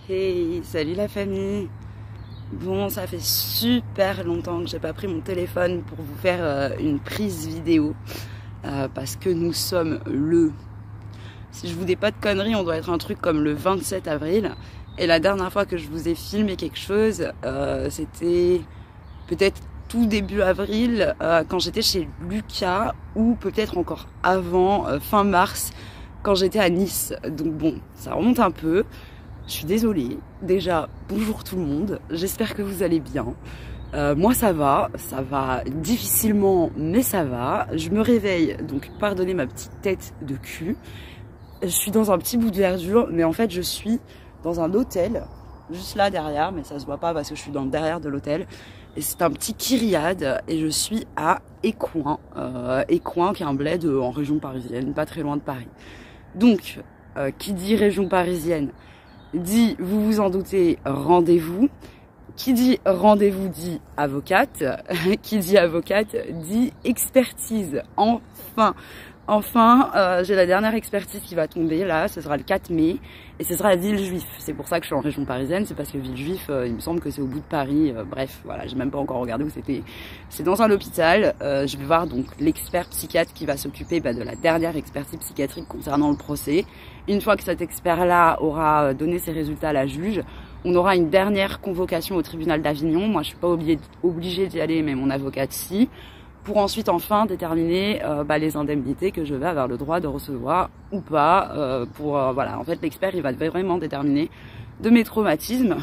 Hey, salut la famille. Bon, ça fait super longtemps que j'ai pas pris mon téléphone pour vous faire une prise vidéo parce que nous sommes si je vous dis pas de conneries, on doit être un truc comme le 27 avril. Et la dernière fois que je vous ai filmé quelque chose, c'était peut-être tout début avril quand j'étais chez Lucas, ou peut-être encore avant, fin mars, quand j'étais à Nice. Donc bon, ça remonte un peu. Je suis désolée. Déjà, bonjour tout le monde. J'espère que vous allez bien. Moi, ça va difficilement, mais ça va. Je me réveille, donc pardonnez ma petite tête de cul. Je suis dans un petit bout de verdure, mais en fait, je suis dans un hôtel, juste là derrière, mais ça se voit pas parce que je suis dans le derrière de l'hôtel. Et c'est un petit Kyriade, et je suis à Écouen. Écouen, qui est un bled en région parisienne, pas très loin de Paris. Donc, qui dit région parisienne dit, vous vous en doutez, rendez-vous. Qui dit rendez-vous dit avocate. Qui dit avocate dit expertise. Enfin, j'ai la dernière expertise qui va tomber là, ce sera le 4 mai, et ce sera à Villejuif. C'est pour ça que je suis en région parisienne, c'est parce que Villejuif, il me semble que c'est au bout de Paris. Bref, voilà, j'ai même pas encore regardé où c'était. C'est dans un hôpital. Je vais voir donc l'expert psychiatre qui va s'occuper de la dernière expertise psychiatrique concernant le procès. Une fois que cet expert-là aura donné ses résultats à la juge, on aura une dernière convocation au tribunal d'Avignon. Moi, je suis pas obligée d'y aller, mais mon avocate si. Pour ensuite enfin déterminer les indemnités que je vais avoir le droit de recevoir ou pas. Voilà, en fait l'expert il va vraiment déterminer de mes traumatismes.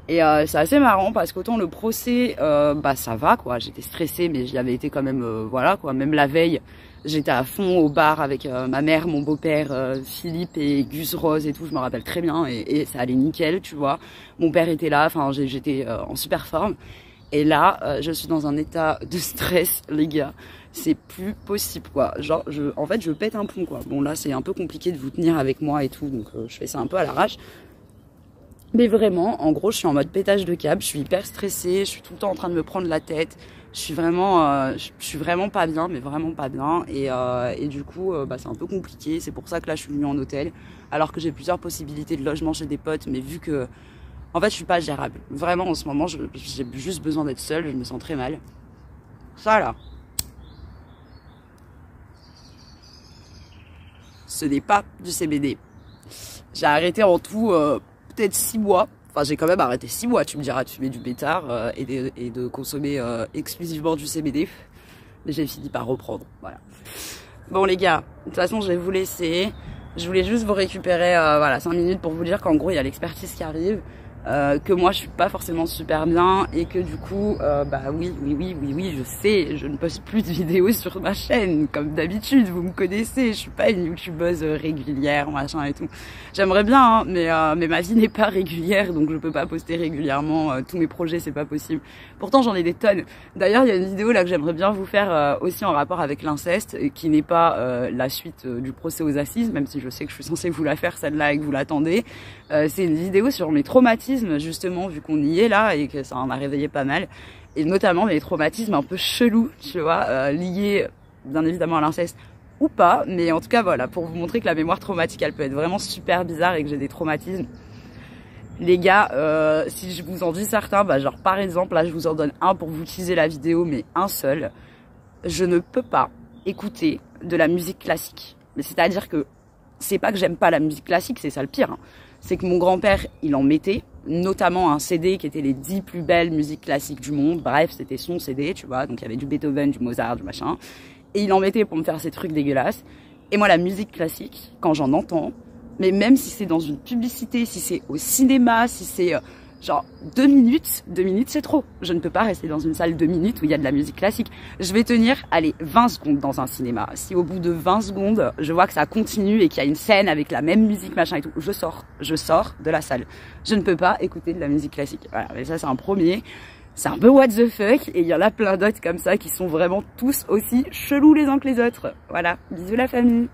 Et c'est assez marrant parce qu'autant le procès, ça va quoi, j'étais stressée mais j'y avais été quand même, voilà quoi, même la veille j'étais à fond au bar avec ma mère, mon beau-père, Philippe et Gus Rose et tout, je me rappelle très bien, et ça allait nickel, tu vois. Mon père était là, enfin j'étais en super forme. Et là, je suis dans un état de stress, les gars. C'est plus possible, quoi. Genre, en fait, je pète un plomb, quoi. Bon, là, c'est un peu compliqué de vous tenir avec moi et tout, donc je fais ça un peu à l'arrache. Mais vraiment, en gros, je suis en mode pétage de câble. Je suis hyper stressée. Je suis tout le temps en train de me prendre la tête. Je suis vraiment pas bien, mais vraiment pas bien. Et du coup, c'est un peu compliqué. C'est pour ça que là, je suis venue en hôtel, alors que j'ai plusieurs possibilités de logement chez des potes, mais vu que en fait, je suis pas gérable. Vraiment, en ce moment, j'ai juste besoin d'être seule. Je me sens très mal. Ça, là. Ce n'est pas du CBD. J'ai arrêté en tout, peut-être 6 mois. Enfin, j'ai quand même arrêté 6 mois. Tu me diras de fumer du pétard et de consommer exclusivement du CBD. Mais j'ai fini par reprendre. Voilà. Bon, les gars, de toute façon, je vais vous laisser. Je voulais juste vous récupérer 5 minutes pour vous dire qu'en gros, il y a l'expertise qui arrive. Que moi je suis pas forcément super bien et que du coup oui, je sais, je ne poste plus de vidéos sur ma chaîne comme d'habitude, vous me connaissez, je suis pas une youtubeuse régulière machin et tout. J'aimerais bien hein, mais ma vie n'est pas régulière, donc je peux pas poster régulièrement tous mes projets, c'est pas possible. Pourtant j'en ai des tonnes. D'ailleurs il y a une vidéo là que j'aimerais bien vous faire aussi en rapport avec l'inceste, qui n'est pas la suite du procès aux assises, même si je sais que je suis censée vous la faire celle-là et que vous l'attendez. C'est une vidéo sur mes traumatismes, justement, vu qu'on y est là et que ça en a réveillé pas mal, et notamment mes traumatismes un peu chelous, tu vois, liés bien évidemment à l'inceste ou pas, mais en tout cas voilà, pour vous montrer que la mémoire traumatique elle peut être vraiment super bizarre et que j'ai des traumatismes. Les gars, si je vous en dis certains, genre par exemple là je vous en donne un pour vous teaser la vidéo, mais un seul. Je ne peux pas écouter de la musique classique. Mais c'est-à-dire que c'est pas que j'aime pas la musique classique, c'est ça le pire, hein. C'est que mon grand-père, il en mettait, notamment un CD qui était les 10 plus belles musiques classiques du monde. Bref, c'était son CD, tu vois. Donc il y avait du Beethoven, du Mozart, du machin. Et il en mettait pour me faire ces trucs dégueulasses. Et moi, la musique classique, quand j'en entends, mais même si c'est dans une publicité, si c'est au cinéma, si c'est genre 2 minutes c'est trop. Je ne peux pas rester dans une salle 2 minutes où il y a de la musique classique. Je vais tenir, allez, 20 secondes dans un cinéma. Si au bout de 20 secondes, je vois que ça continue et qu'il y a une scène avec la même musique, machin et tout, je sors de la salle. Je ne peux pas écouter de la musique classique. Voilà, mais ça c'est un premier. C'est un peu what the fuck, et il y en a plein d'autres comme ça qui sont vraiment tous aussi chelous les uns que les autres. Voilà, bisous la famille.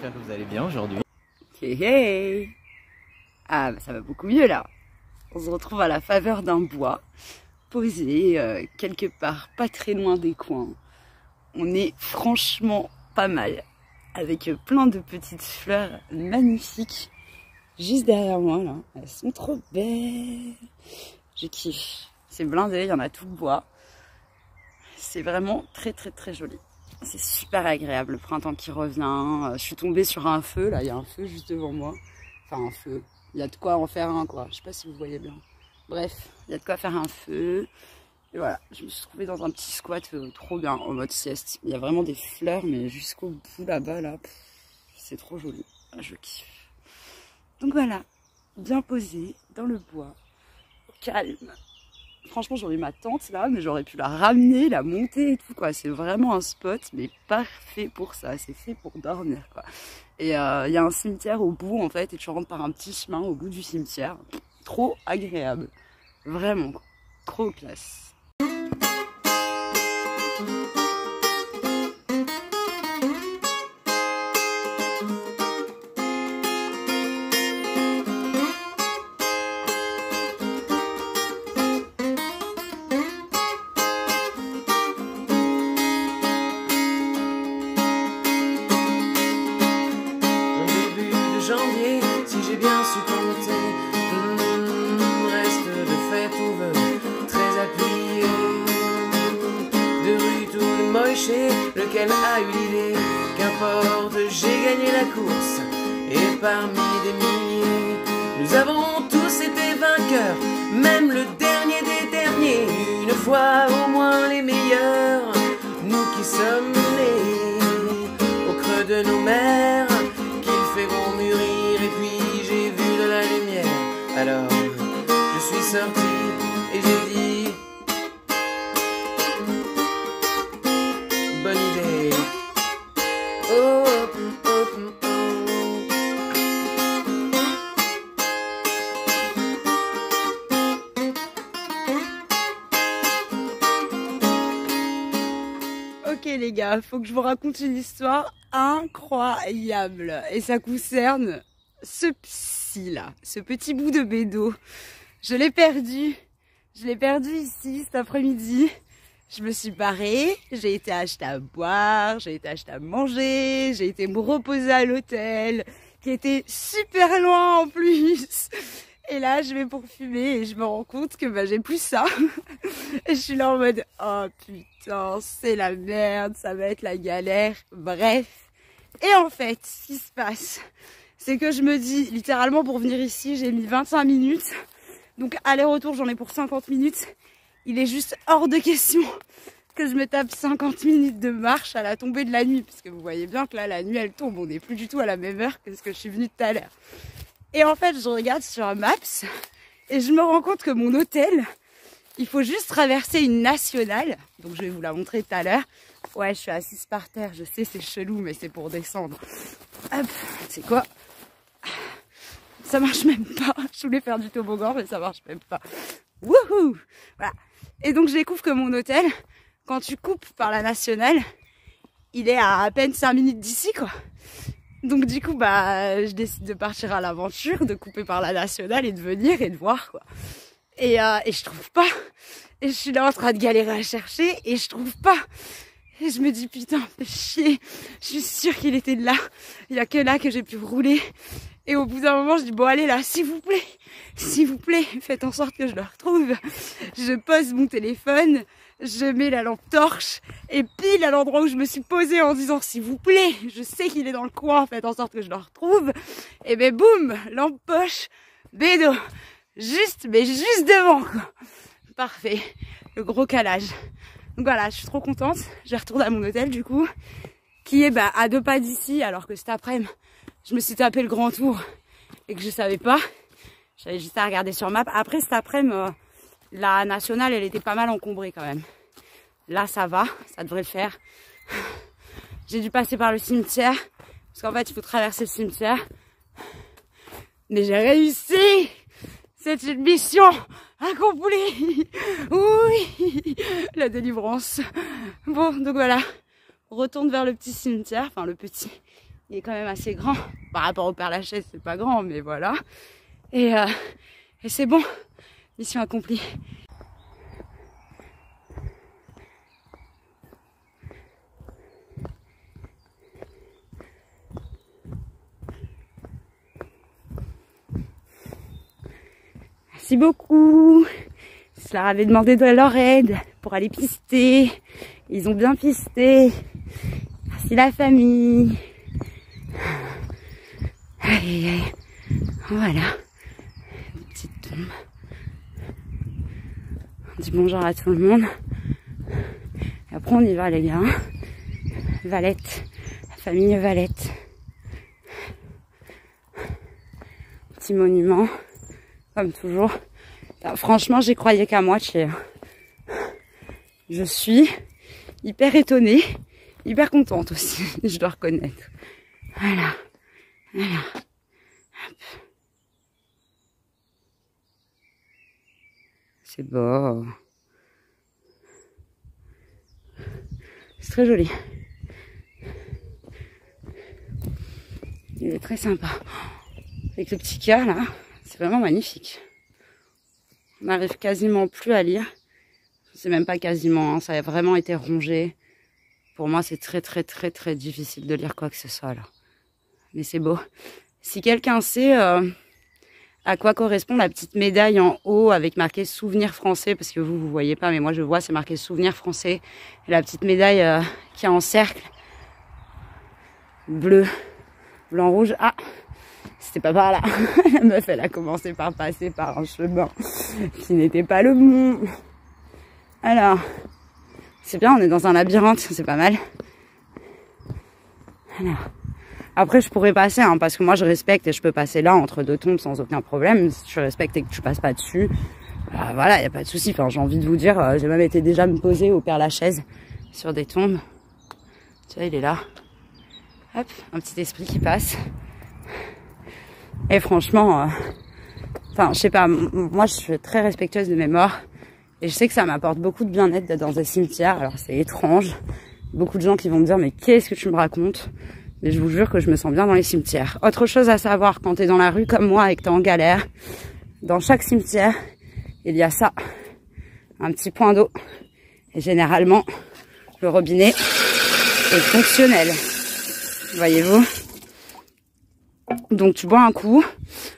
j'espère que vous allez bien aujourd'hui. Hey hey. Ah bah ça va beaucoup mieux là. On se retrouve à la faveur d'un bois, posé quelque part pas très loin des coins. On est franchement pas mal, avec plein de petites fleurs magnifiques juste derrière moi là. Elles sont trop belles. Je kiffe. C'est blindé, il y en a tout le bois. C'est vraiment très très très joli. C'est super agréable, le printemps qui revient. Je suis tombée sur un feu, là, il y a un feu juste devant moi. Enfin, un feu. Il y a de quoi en faire un, quoi. Je sais pas si vous voyez bien. Bref, il y a de quoi faire un feu. Et voilà, je me suis trouvée dans un petit squat trop bien, en mode sieste. Il y a vraiment des fleurs, mais jusqu'au bout là-bas, là, c'est trop joli. Je kiffe. Donc voilà, bien posé, dans le bois, au calme. Franchement, j'aurais eu ma tente là, mais j'aurais pu la ramener, la monter et tout, quoi. C'est vraiment un spot, mais parfait pour ça. C'est fait pour dormir, quoi. Et il y a un cimetière au bout, en fait, et tu rentres par un petit chemin au bout du cimetière. Trop agréable. Vraiment, trop classe. Si j'ai bien su compter, reste de fête ou vœux très appuyé. De rue tout le moché, lequel a eu l'idée, qu'importe, j'ai gagné la course. Et parmi des milliers, nous avons tous été vainqueurs, même le dernier des derniers. Une fois au moins les meilleurs, nous qui sommes nés au creux de nos mers, qu'ils feront mûrir. Et puis j'ai vu de la lumière, alors je suis sorti et j'ai dit bonne idée. Oh, oh, oh, oh. Ok les gars, faut que je vous raconte une histoire incroyable. Et ça concerne ce psy là, ce petit bout de bédo. Je l'ai perdu. Je l'ai perdu ici cet après-midi. Je me suis barrée, j'ai été acheter à boire, j'ai été acheter à manger, j'ai été me reposer à l'hôtel, qui était super loin en plus. Et là, je vais pour fumer et je me rends compte que bah, j'ai plus ça. Et je suis là en mode, oh putain, c'est la merde, ça va être la galère. Bref. Et en fait, ce qui se passe, c'est que je me dis, littéralement pour venir ici, j'ai mis 25 minutes. Donc aller-retour, j'en ai pour 50 minutes. Il est juste hors de question que je me tape 50 minutes de marche à la tombée de la nuit. Parce que vous voyez bien que là, la nuit, elle tombe. On n'est plus du tout à la même heure que ce que je suis venue tout à l'heure. Et en fait, je regarde sur Maps et je me rends compte que mon hôtel, il faut juste traverser une nationale. Donc je vais vous la montrer tout à l'heure. Ouais, je suis assise par terre. Je sais, c'est chelou, mais c'est pour descendre. Hop, c'est quoi? Ça marche même pas. Je voulais faire du toboggan, mais ça marche même pas. Wouhou! Voilà. Et donc je découvre que mon hôtel, quand tu coupes par la nationale, il est à peine 5 minutes d'ici, quoi. Donc du coup, bah, je décide de partir à l'aventure, de couper par la nationale et de venir et de voir, quoi. Et je trouve pas. Et je suis là en train de galérer à chercher et je trouve pas. Et je me dis, putain, fais chier. Je suis sûre qu'il était là. Il y a que là que j'ai pu rouler. Et au bout d'un moment, je dis, bon allez là, s'il vous plaît, faites en sorte que je le retrouve. Je pose mon téléphone, je mets la lampe torche, et pile à l'endroit où je me suis posée en disant, s'il vous plaît, je sais qu'il est dans le coin, faites en sorte que je le retrouve. Et ben boum, lampe poche, bédo, juste devant, quoi. Parfait, le gros calage. Donc voilà, je suis trop contente, je retourne à mon hôtel du coup, qui est à 2 pas d'ici, alors que cet après-midi, je me suis tapé le grand tour et que je savais pas. J'avais juste à regarder sur map. Après cet après-midi, la nationale, elle était pas mal encombrée quand même. Là, ça va, ça devrait le faire. J'ai dû passer par le cimetière, parce qu'en fait, il faut traverser le cimetière. Mais j'ai réussi! C'est une mission accomplie! Oui! La délivrance. Bon, donc voilà. On retourne vers le petit cimetière, enfin le petit... il est quand même assez grand. Par rapport au Père-Lachaise, c'est pas grand, mais voilà. Et c'est bon, mission accomplie. Merci beaucoup. Je leur avais demandé de leur aide pour aller pister. Ils ont bien pisté. Merci la famille. Aïe, aïe. Voilà. Une petite tombe. On dit bonjour à tout le monde. Et après on y va les gars. Valette. La famille Valette. Petit monument. Comme toujours. Franchement, j'y croyais qu'à moitié. Je suis hyper étonnée, hyper contente aussi, je dois reconnaître. Voilà. Voilà. Hop. C'est beau. C'est très joli. Il est très sympa. Avec le petit cœur là, c'est vraiment magnifique. On n'arrive quasiment plus à lire. C'est même pas quasiment, hein, ça a vraiment été rongé. Pour moi, c'est très difficile de lire quoi que ce soit là. Mais c'est beau. Si quelqu'un sait à quoi correspond la petite médaille en haut avec marqué souvenir français, parce que vous voyez pas, mais moi je vois, c'est marqué souvenir français. Et la petite médaille qui est en cercle, bleu, blanc, rouge. Ah, c'était pas par là. La meuf, elle a commencé par passer par un chemin qui n'était pas le bon. Alors, c'est bien, on est dans un labyrinthe, c'est pas mal. Alors, après, je pourrais passer, hein, parce que moi, je respecte et je peux passer là, entre deux tombes, sans aucun problème. Si tu respectes et que tu passes pas dessus, voilà, y a pas de souci. Enfin, j'ai envie de vous dire, j'ai même été déjà me poser au Père-Lachaise sur des tombes. Tu vois, il est là. Hop, un petit esprit qui passe. Et franchement, enfin, je sais pas, moi, je suis très respectueuse de mes morts. Et je sais que ça m'apporte beaucoup de bien-être d'être dans un cimetière. Alors, c'est étrange. Beaucoup de gens qui vont me dire, mais qu'est-ce que tu me racontes? Mais je vous jure que je me sens bien dans les cimetières. Autre chose à savoir, quand t'es dans la rue comme moi et que t'es en galère, dans chaque cimetière, il y a ça. Un petit point d'eau. Et généralement, le robinet est fonctionnel. Voyez-vous? Donc tu bois un coup.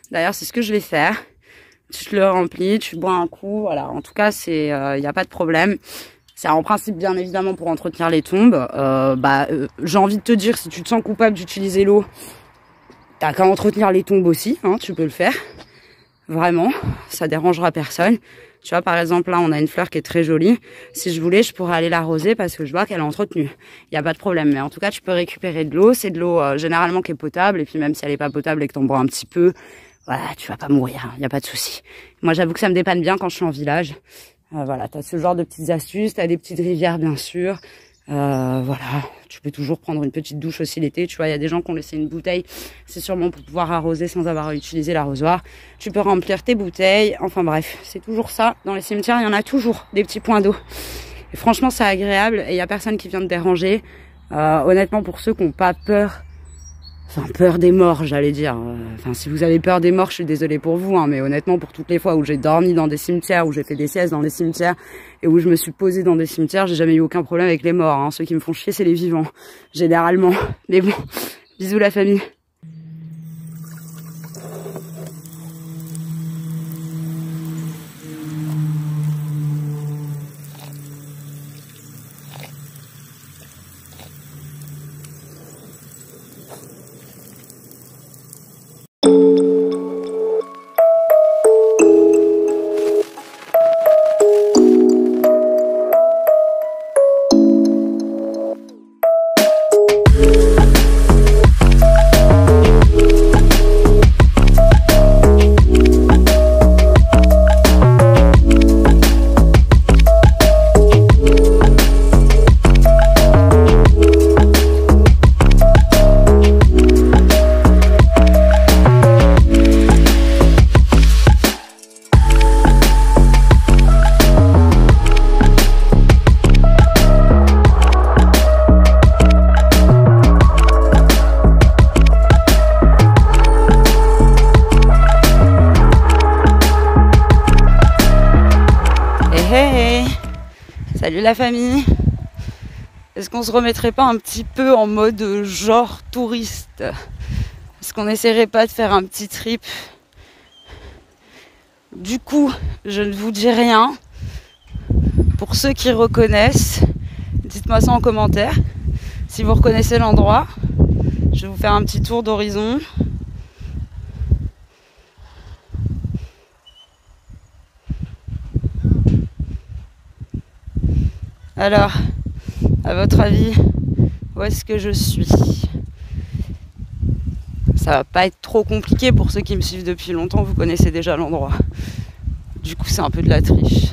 D'ailleurs, c'est ce que je vais faire. Tu te le remplis, tu bois un coup. Voilà. En tout cas, c'est, y a pas de problème. C'est en principe bien évidemment pour entretenir les tombes. J'ai envie de te dire, si tu te sens coupable d'utiliser l'eau, t'as qu'à entretenir les tombes aussi. Hein, tu peux le faire. Vraiment, ça dérangera personne. Tu vois, par exemple, là, on a une fleur qui est très jolie. Si je voulais, je pourrais aller l'arroser parce que je vois qu'elle est entretenue. Il n'y a pas de problème. Mais en tout cas, tu peux récupérer de l'eau. C'est de l'eau généralement qui est potable. Et puis même si elle n'est pas potable et que t'en bois un petit peu, voilà, tu vas pas mourir. Il n'y a pas de souci. Moi, j'avoue que ça me dépanne bien quand je suis en village. Voilà, t'as ce genre de petites astuces. T'as des petites rivières, bien sûr. Voilà, tu peux toujours prendre une petite douche aussi l'été. Tu vois, il y a des gens qui ont laissé une bouteille. C'est sûrement pour pouvoir arroser sans avoir utilisé l'arrosoir. Tu peux remplir tes bouteilles. Enfin bref, c'est toujours ça. Dans les cimetières, il y en a toujours des petits points d'eau. Et franchement, c'est agréable et il y a personne qui vient te déranger. Honnêtement, pour ceux qui n'ont pas peur, enfin peur des morts, j'allais dire. Enfin, si vous avez peur des morts, je suis désolée pour vous, hein, mais honnêtement, pour toutes les fois où j'ai dormi dans des cimetières, où j'ai fait des siestes dans des cimetières et où je me suis posée dans des cimetières, j'ai jamais eu aucun problème avec les morts. Hein. Ceux qui me font chier, c'est les vivants, généralement. Mais bon, bisous la famille. Salut la famille. Est-ce qu'on se remettrait pas un petit peu en mode genre touriste? Est-ce qu'on n'essaierait pas de faire un petit trip? Du coup, je ne vous dis rien. Pour ceux qui reconnaissent, dites-moi ça en commentaire. Si vous reconnaissez l'endroit, je vais vous faire un petit tour d'horizon. Alors, à votre avis, où est-ce que je suis? Ça va pas être trop compliqué pour ceux qui me suivent depuis longtemps, vous connaissez déjà l'endroit. Du coup, c'est un peu de la triche.